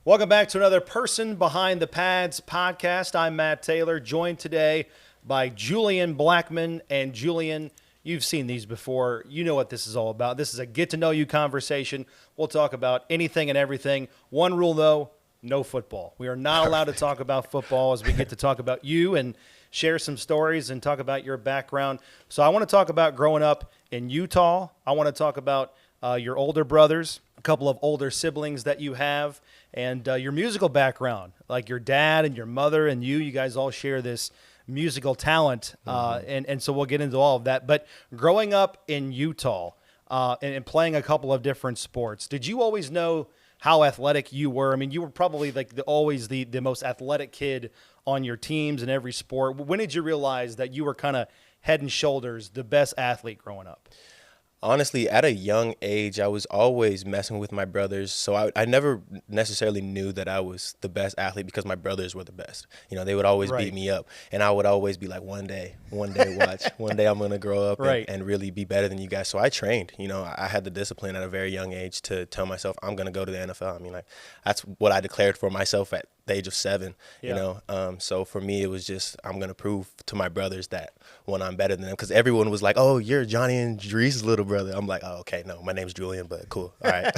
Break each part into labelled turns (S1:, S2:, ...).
S1: Welcome back to another Person Behind the Pads podcast. I'm Matt Taylor, joined today by Julian Blackmon. And Julian, you've seen these before. You know what this is all about. This is a get-to-know-you conversation. We'll talk about anything and everything. One rule, though, no football. We are not allowed to talk about football as we get to talk about you and share some stories and talk about your background. So I want to talk about growing up in Utah. I want to talk about your older brothers, a couple of older siblings that you have, and your musical background, like your dad and your mother and you guys all share this musical talent, and so we'll get into all of that. But growing up in Utah and playing a couple of different sports, did you always know how athletic you were? I mean, you were probably like always the most athletic kid on your teams in every sport. When did you realize that you were kind of head and shoulders the best athlete growing up?
S2: Honestly, at a young age, I was always messing with my brothers. So I never necessarily knew that I was the best athlete because my brothers were the best. You know, they would always beat me up. And I would always be like, one day, watch. One day I'm going to grow up and really be better than you guys. So I trained. You know, I had the discipline at a very young age to tell myself I'm going to go to the NFL. I mean, like, that's what I declared for myself at the age of 7, you know. So for me, it was just I'm going to prove to my brothers that, one, I'm better than them. Because everyone was like, oh, you're Johnny and Drees' little brother. I'm like, oh, okay, no, my name's Julian, but cool. All right.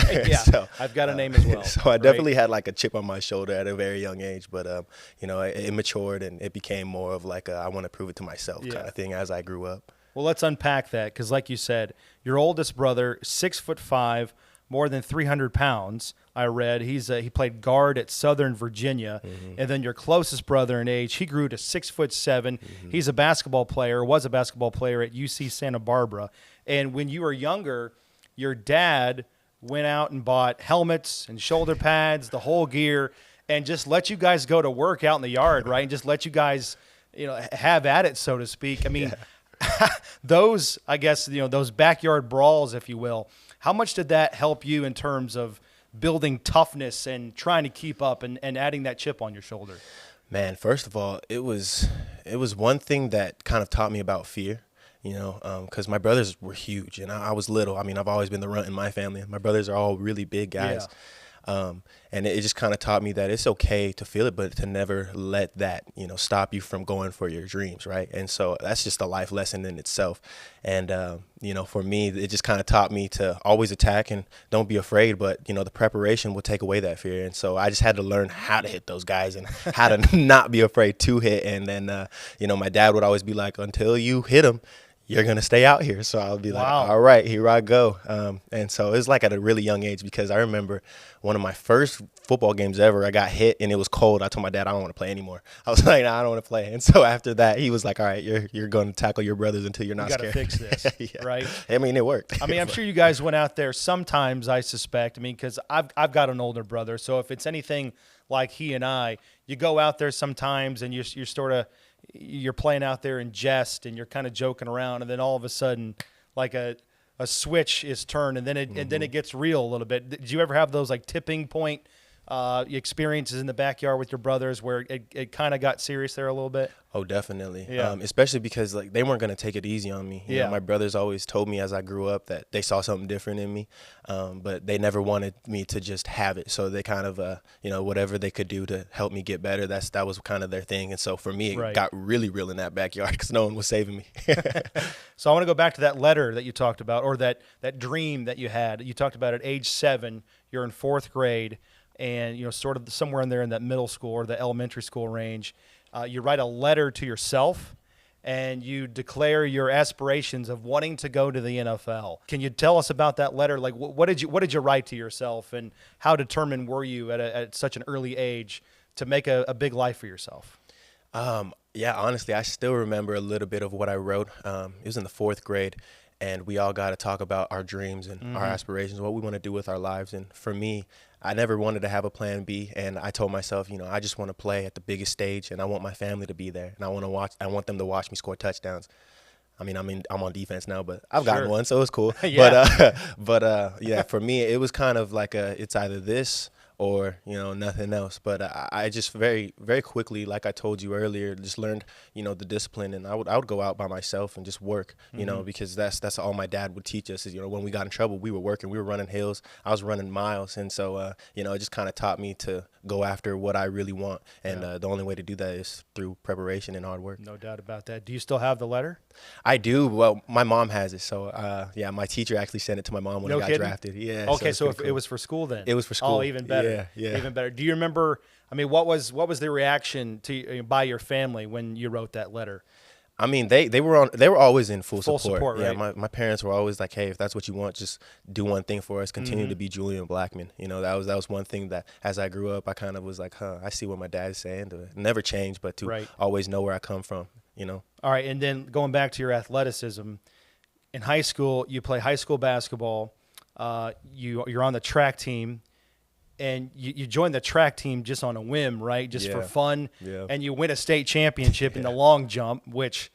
S1: So, I've got a name as well.
S2: So I definitely had like a chip on my shoulder at a very young age. But, you know, it matured and it became more of like I want to prove it to myself kind of thing as I grew up.
S1: Well, let's unpack that because, like you said, your oldest brother, 6'5", more than 300 pounds. I read he played guard at Southern Virginia, and then your closest brother in age, he grew to 6'7". He's a basketball player, was a basketball player at UC Santa Barbara. And when you were younger, your dad went out and bought helmets and shoulder pads, the whole gear, and just let you guys go to work out in the yard, right? And just let you guys, you know, have at it, so to speak. I mean, those, I guess, you know, those backyard brawls, if you will. How much did that help you in terms of building toughness and trying to keep up and adding that chip on your shoulder?
S2: Man, first of all, it was one thing that kind of taught me about fear, you know, because my brothers were huge and I was little. I mean, I've always been the runt in my family. My brothers are all really big guys. And it just kind of taught me that it's okay to feel it, but to never let that, you know, stop you from going for your dreams, right? And so that's just a life lesson in itself. And, you know, for me, it just kind of taught me to always attack and don't be afraid, but, you know, the preparation will take away that fear. And so I just had to learn how to hit those guys and how to not be afraid to hit. And then, you know, my dad would always be like, until you hit them, you're going to stay out here. So I'll be like, all right, here I go. And so it was like at a really young age because I remember one of my first football games ever, I got hit and it was cold. I told my dad I don't want to play anymore. I was like, nah, I don't want to play. And so after that, he was like, all right, you're going to tackle your brothers until you're not scared.
S1: You got to fix this, right?
S2: I mean, it worked.
S1: I mean, I'm sure you guys went out there sometimes, I suspect. I mean, because I've got an older brother. So if it's anything like he and I, you go out there sometimes and you're sort of, you're playing out there in jest and you're kind of joking around, and then all of a sudden, like a switch is turned, and then it gets real a little bit. Did you ever have those like tipping point experiences in the backyard with your brothers where it kind of got serious there a little bit?
S2: Oh, definitely. Especially because like they weren't going to take it easy on me. You know, my brothers always told me as I grew up that they saw something different in me, but they never wanted me to just have it. So they kind of, you know, whatever they could do to help me get better, that was kind of their thing. And so for me, it got really real in that backyard because no one was saving me.
S1: So I want to go back to that letter that you talked about, or that dream that you had. You talked about at age 7, you're in 4th grade, and, you know, sort of somewhere in there in that middle school or the elementary school range, you write a letter to yourself and you declare your aspirations of wanting to go to the NFL. Can you tell us about that letter? Like, what did you write to yourself, and how determined were you at such an early age to make a big life for yourself?
S2: Yeah, honestly, I still remember a little bit of what I wrote. It was in the 4th grade. And we all got to talk about our dreams and our aspirations, what we want to do with our lives. And for me, I never wanted to have a plan B. And I told myself, you know, I just want to play at the biggest stage, and I want my family to be there, and I want them to watch me score touchdowns. I mean, I'm on defense now, but I've gotten one, so it's cool. Yeah. But yeah, for me, it was kind of like it's either this or nothing else. But I just very very quickly, like I told you earlier, just learned the discipline, and I would go out by myself and just work, because that's all my dad would teach us is when we got in trouble, we were working, we were running hills, I was running miles, and so it just kind of taught me to go after what I really want, and the only way to do that is through preparation and hard work.
S1: No doubt about that. Do you still have the letter?
S2: I do. Well, my mom has it, so my teacher actually sent it to my mom when I got drafted. Yeah.
S1: Okay, so
S2: cool.
S1: It was for school then.
S2: It was for school.
S1: Oh, even better.
S2: Yeah.
S1: Even better. Do you remember? I mean, what was the reaction by your family when you wrote that letter?
S2: I mean, they were always in full
S1: support.
S2: Yeah,
S1: right?
S2: my parents were always like, hey, if that's what you want, just do one thing for us. Continue to be Julian Blackmon. That was one thing that as I grew up, I kind of was like, I see what my dad is saying. To never change, but to always know where I come from.
S1: All right, and then going back to your athleticism, in high school, you play high school basketball. You're on the track team, and you joined the track team just on a whim, right? Just for fun.
S2: Yeah.
S1: And you win a state championship in the long jump, which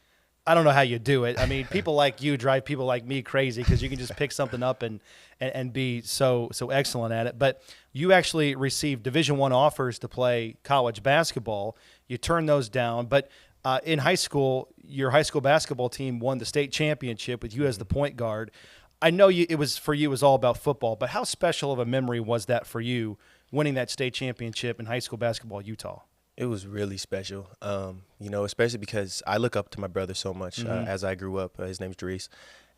S1: I don't know how you do it. I mean, people like you drive people like me crazy because you can just pick something up and be so excellent at it. But you actually received Division I offers to play college basketball. You turned those down, but in high school, your high school basketball team won the state championship with you as the point guard. I know it was all about football, but how special of a memory was that for you, winning that state championship in high school basketball, Utah?
S2: It was really special, especially because I look up to my brother so much as I grew up. His name's Dries.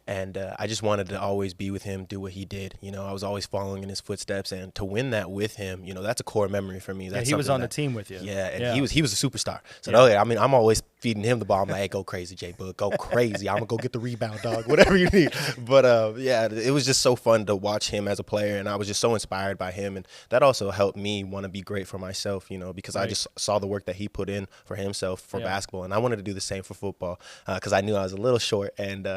S2: And I just wanted to always be with him, do what he did. I was always following in his footsteps, and to win that with him, that's a core memory for me. That's
S1: he was on the team with you.
S2: Yeah, and he was a superstar. So I'm always feeding him the ball. I'm like, hey, go crazy, J-Book, go crazy. I'm gonna go get the rebound, dog. Whatever you need. But it was just so fun to watch him as a player, and I was just so inspired by him, and that also helped me want to be great for myself. Because I just saw the work that he put in for himself for basketball, and I wanted to do the same for football because I knew I was a little short, and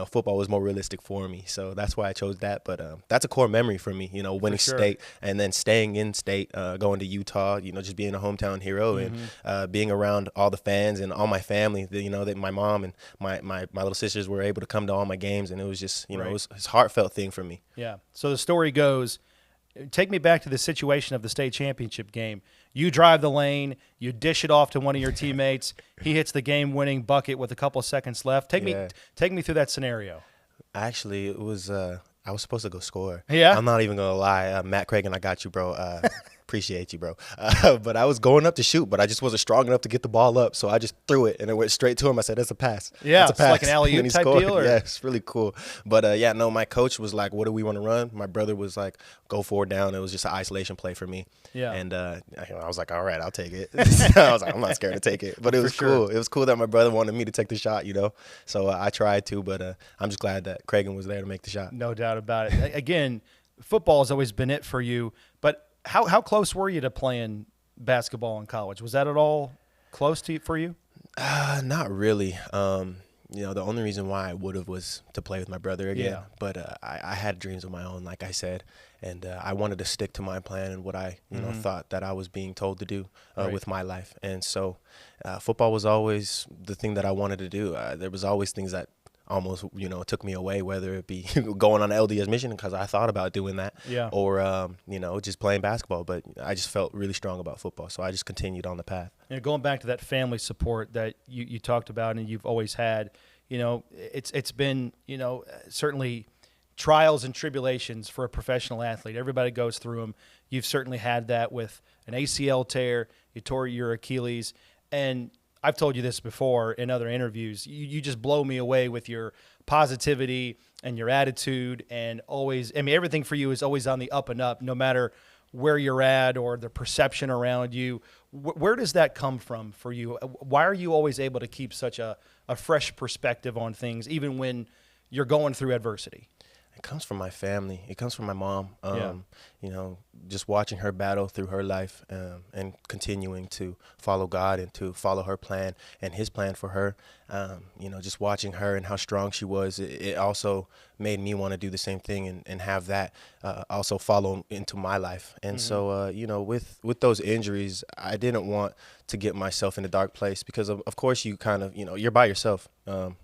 S2: football was more realistic for me, so that's why I chose that. But that's a core memory for me, winning state and then staying in state, going to Utah, just being a hometown hero and being around all the fans and all my family. That my mom and my little sisters were able to come to all my games, and it was just it was a heartfelt thing for me.
S1: Yeah. So the story goes, take me back to the situation of the state championship game. You drive the lane, you dish it off to one of your teammates. He hits the game-winning bucket with a couple of seconds left. Take me through that scenario.
S2: Actually, it was I was supposed to go score.
S1: Yeah,
S2: I'm not even gonna lie. Matt Cragen, I got you, bro. Appreciate you, bro. But I was going up to shoot, but I just wasn't strong enough to get the ball up, so I just threw it, and it went straight to him. I said, that's a pass.
S1: Yeah,
S2: that's a pass.
S1: It's like an alley-oop type deal? Or?
S2: Yeah, it's really cool. But, my coach was like, what do we want to run? My brother was like, go 4 down. It was just an isolation play for me.
S1: Yeah.
S2: And I was like, all right, I'll take it. I was like, I'm not scared to take it. But it was cool. It was cool that my brother wanted me to take the shot, So I tried to, but I'm just glad that Cragen was there to make the shot.
S1: No doubt about it. Again, football has always been it for you, but how close were you to playing basketball in college? Was that at all close for you?
S2: Not really. The only reason why I would have was to play with my brother again. Yeah. But I had dreams of my own, like I said, and I wanted to stick to my plan and what I thought that I was being told to do with my life. And so football was always the thing that I wanted to do. There was always things that almost took me away, whether it be going on an LDS mission because I thought about doing that, or just playing basketball. But I just felt really strong about football, so I just continued on the path.
S1: Going back to that family support that you talked about and you've always had, it's been certainly trials and tribulations for a professional athlete. Everybody goes through them. You've certainly had that with an ACL tear. You tore your Achilles, and I've told you this before in other interviews. You just blow me away with your positivity and your attitude, and always, everything for you is always on the up and up, no matter where you're at or the perception around you. Where does that come from for you? Why are you always able to keep such a fresh perspective on things, even when you're going through adversity?
S2: It comes from my family. It comes from my mom. Just watching her battle through her life and continuing to follow God and to follow her plan and his plan for her. Just watching her and how strong she was, it also made me want to do the same thing and have that also follow into my life. And so, with those injuries, I didn't want to get myself in a dark place because, of course, you kind of, you're by yourself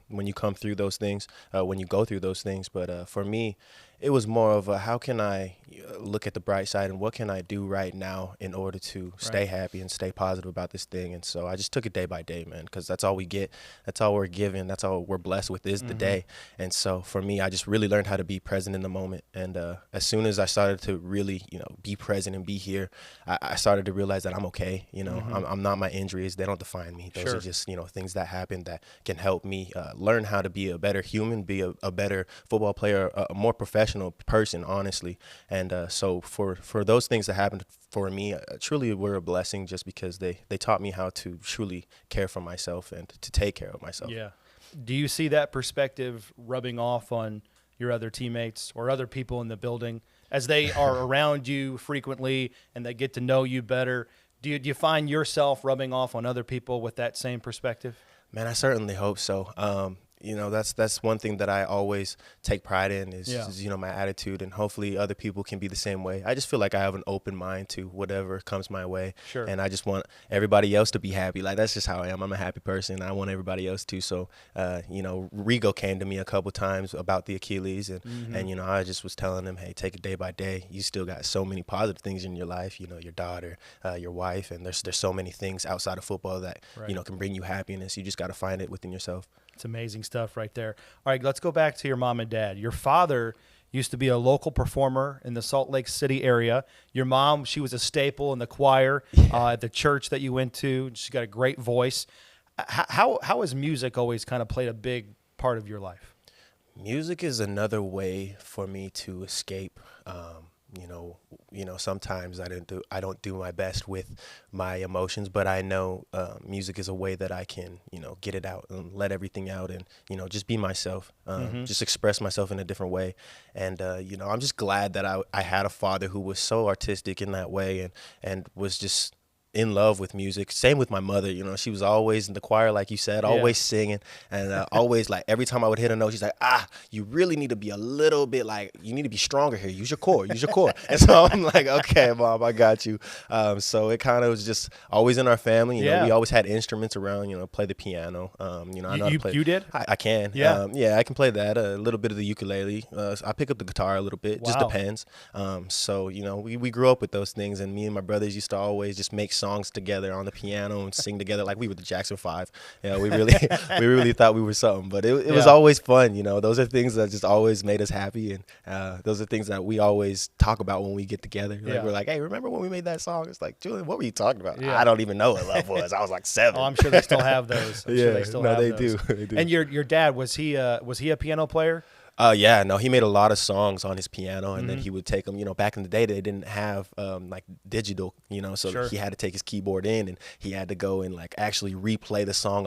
S2: when you come through those things, when you go through those things. But for me, it was more of a how can I look at the bright side and what can I do right now in order to stay happy and stay positive about this thing. And so I just took it day by day, man, because that's all we get. That's all we're given. That's all we're blessed with is the day. And so for me, I just really learned how to be present in the moment. And as soon as I started to really, be present and be here, I started to realize that I'm okay. I'm not my injuries. They don't define me. Those are just, things that happen that can help me learn how to be a better human, be a better football player, a more professional person, honestly. And so for those things that happened for me, truly were a blessing just because they taught me how to truly care for myself and to take care of myself.
S1: Yeah. Do you see that perspective rubbing off on your other teammates or other people in the building as they are around you frequently and they get to know you better? Do you find yourself rubbing off on other people with that same perspective?
S2: Man, I certainly hope so. That's one thing that I always take pride in is my attitude, and hopefully other people can be the same way. I just feel like I have an open mind to whatever comes my way.
S1: Sure. And
S2: I just want everybody else to be happy. Like, that's just how I am. I'm a happy person. I want everybody else to. So, Rigo came to me a couple times about the Achilles, and I just was telling him, hey, take it day by day. You still got so many positive things in your life, your daughter, your wife, and there's so many things outside of football that, can bring you happiness. You just got to find it within yourself.
S1: It's amazing stuff right there. All right, let's go back to your mom and dad. Your father used to be a local performer in the Salt Lake City area. Your mom, she was a staple in the choir at the church that you went to. She's got a great voice. How has music always kind of played a big part of your life?
S2: Music is another way for me to escape. Sometimes I don't do my best with my emotions, but I know music is a way that I can, get it out and let everything out and, just be myself, just express myself in a different way. And, I'm just glad that I had a father who was so artistic in that way and was just in love with music. Same with my mother. She was always in the choir, like you said, always singing, and always, like, every time I would hit a note, she's like, you really need to be a little bit, like, you need to be stronger here. Use your core. And so I'm like, okay, Mom, I got you. So it kind of was just always in our family. We always had instruments around, play the piano. I know how to play.
S1: You did?
S2: I can. I can play that, a little bit of the ukulele. I pick up the guitar a little bit. Just depends. So, we grew up with those things, and me and my brothers used to always just make songs together on the piano and sing together like we were the Jackson 5. We really thought we were something, but it was always fun. Those are things that just always made us happy, and those are things that we always talk about when we get together. We're like, hey, remember when we made that song? It's like, Julian, what were you talking about? I don't even know what love was. I was like 7.
S1: Oh, I'm sure they still have those. They
S2: do.
S1: And your dad, was he a piano player?
S2: He made a lot of songs on his piano, and then he would take them. Back in the day, they didn't have like digital, so he had to take his keyboard in, and he had to go and like actually replay the song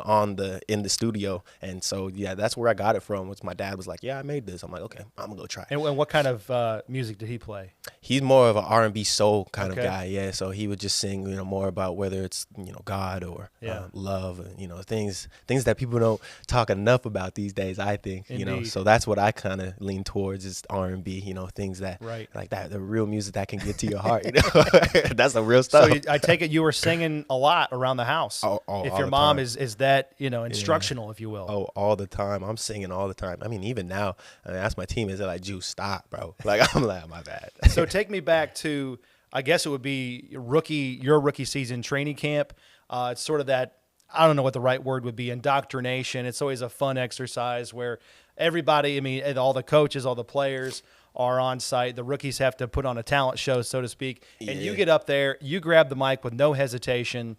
S2: in the studio. And so that's where I got it from. Was my dad was like, I made this. I'm like, okay, I'm gonna go try it.
S1: And what kind of music did he play?
S2: He's more of an R&B soul kind of guy. Yeah, so he would just sing, more about whether it's God or love, things that people don't talk enough about these days. I think, so that's what I kind of lean towards is R&B, things that like that, the real music that can get to your heart. That's the real stuff.
S1: So I take it you were singing a lot around the house. If your mom is that instructional, if you will.
S2: Oh, all the time. I'm singing all the time. I mean, even now, I ask my teammates, they're like, "Juice, stop, bro." Like, I'm like, my bad.
S1: So take me back to, I guess it would be your rookie season training camp. It's sort of that, I don't know what the right word would be, indoctrination. It's always a fun exercise where everybody, all the coaches, all the players are on site. The rookies have to put on a talent show, so to speak. And you get up there, you grab the mic with no hesitation,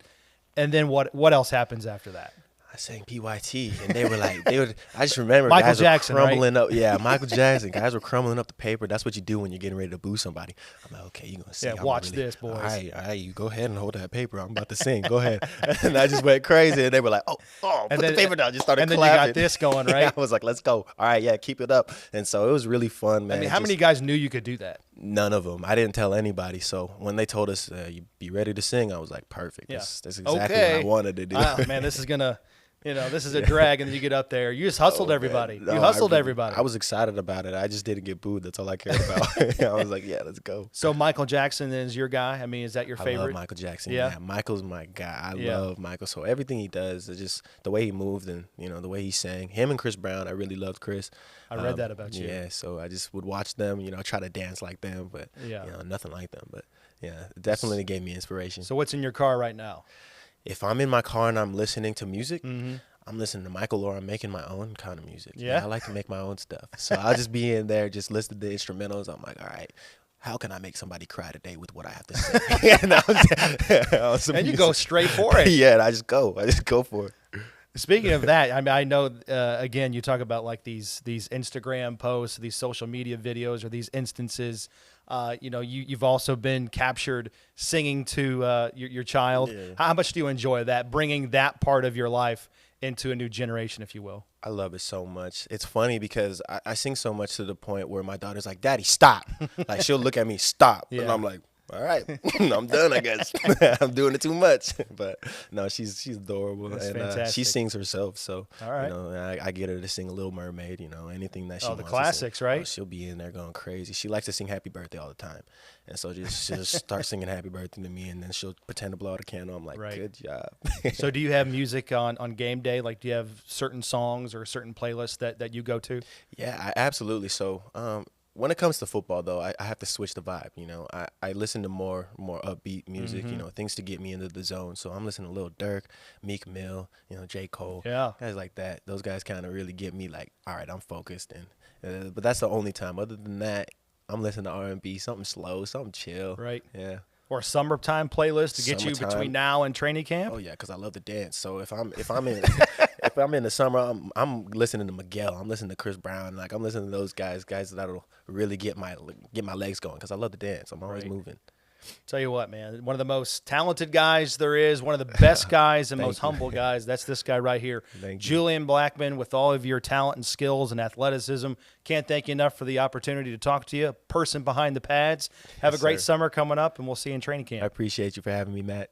S1: and then what else happens after that?
S2: I sang PYT, and they were like, I just remember
S1: Michael
S2: guys
S1: Jackson,
S2: were crumbling
S1: right?
S2: up. Yeah, Michael Jackson. Guys were crumbling up the paper. That's what you do when you're getting ready to boo somebody. I'm like, okay, you're going to sing.
S1: Yeah, watch this, boys.
S2: All right, you go ahead and hold that paper. I'm about to sing. Go ahead. And I just went crazy, and they were like, put the paper down. Just started clapping.
S1: And then you got this going, right?
S2: Yeah, I was like, let's go. All right, keep it up. And so it was really fun, man.
S1: How many guys knew you could do that?
S2: None of them. I didn't tell anybody. So when they told us, you be ready to sing, I was like, perfect. That's exactly what I wanted to do.
S1: Man, this is This is a drag, and then you get up there. You just hustled everybody.
S2: No,
S1: you hustled everybody.
S2: I was excited about it. I just didn't get booed. That's all I cared about. I was like, yeah, let's go.
S1: So Michael Jackson is your guy? I mean, is that your favorite?
S2: I love Michael Jackson.
S1: Yeah.
S2: Michael's my guy. I love Michael. So everything he does is just the way he moved and, the way he sang. Him and Chris Brown, I really loved Chris.
S1: I read that about you.
S2: Yeah, so I just would watch them, try to dance like them, but, nothing like them. But, yeah, it definitely gave me inspiration.
S1: So what's in your car right now?
S2: If I'm in my car and I'm listening to music, I'm listening to Michael, or I'm making my own kind of music.
S1: Yeah.
S2: I like to make my own stuff. So I'll just be in there, just listen to the instrumentals. I'm like, all right, how can I make somebody cry today with what I have to say?
S1: And you go straight for it.
S2: Yeah, I just go for it.
S1: Speaking of that, I mean, I know, again, you talk about like these Instagram posts, these social media videos, or these instances. You've also been captured singing to your child.
S2: Yeah.
S1: How much do you enjoy that, bringing that part of your life into a new generation, if you will?
S2: I love it so much. It's funny because I sing so much to the point where my daughter's like, Daddy, stop. Like, she'll look at me, stop.
S1: Yeah.
S2: And I'm like, all right, I'm done, I guess. I'm doing it too much. But no, she's adorable.
S1: That's
S2: and
S1: fantastic.
S2: she sings herself. So,
S1: all right.
S2: I get her to sing a Little Mermaid, anything that she wants
S1: the classics,
S2: to sing.
S1: right?
S2: Oh, she'll be in there going crazy. She likes to sing Happy Birthday all the time. And so she'll just start singing Happy Birthday to me, and then she'll pretend to blow out a candle. I'm like, Good job.
S1: So do you have music on game day? Like, do you have certain songs or certain playlists that you go to?
S2: Yeah, absolutely. So, when it comes to football, though, I have to switch the vibe. I listen to more upbeat music, things to get me into the zone. So I'm listening to Lil Durk, Meek Mill, J. Cole, guys like that. Those guys kind of really get me like, all right, I'm focused. And but that's the only time. Other than that, I'm listening to R&B, something slow, something chill.
S1: Right.
S2: Yeah.
S1: Or a summertime playlist to get you between now and training camp?
S2: Oh yeah, because I love to dance. So if I'm in if I'm in the summer, I'm listening to Miguel. I'm listening to Chris Brown. Like, I'm listening to those guys that'll really get my legs going, because I love to dance. I'm always moving.
S1: Tell you what, man, one of the most talented guys there is, one of the best guys and most humble guys. That's this guy right here, Julian Blackmon, with all of your talent and skills and athleticism. Can't thank you enough for the opportunity to talk to you, person behind the pads. Have a great summer coming up, and we'll see you in training camp.
S2: I appreciate you for having me, Matt.